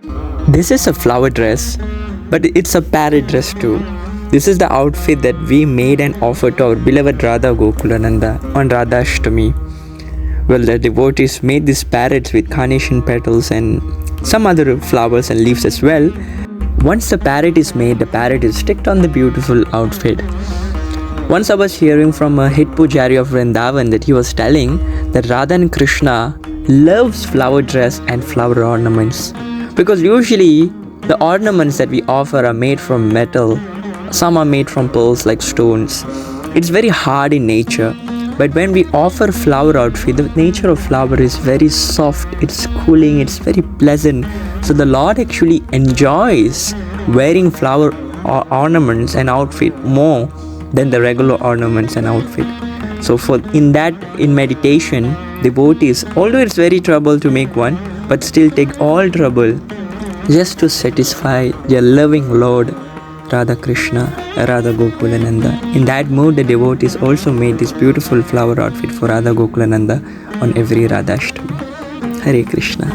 This is a flower dress, but it's a parrot dress too. This is the outfit that we made and offered to our beloved Radha Gokulananda on Radha Ashtami. Well, the devotees made these parrots with carnation petals and some other flowers and leaves as well. Once the parrot is made, the parrot is sticked on the beautiful outfit. Once I was hearing from a head pujari of Vrindavan that he was telling that Radha and Krishna loves flower dress and flower ornaments. Because usually the ornaments that we offer are made from metal, some are made from pearls like stones. It's very hard in nature. But when we offer flower outfit, the nature of flower is very soft, it's cooling, it's very pleasant. So the Lord actually enjoys wearing flower ornaments and outfit more than the regular ornaments and outfit. So in meditation, devotees, although it's very trouble to make one, but still take all trouble just to satisfy their loving Lord Radha Krishna, Radha Gokulananda. In that mood, the devotees also made this beautiful flower outfit for Radha Gokulananda on every Radha Ashtami. Hare Krishna.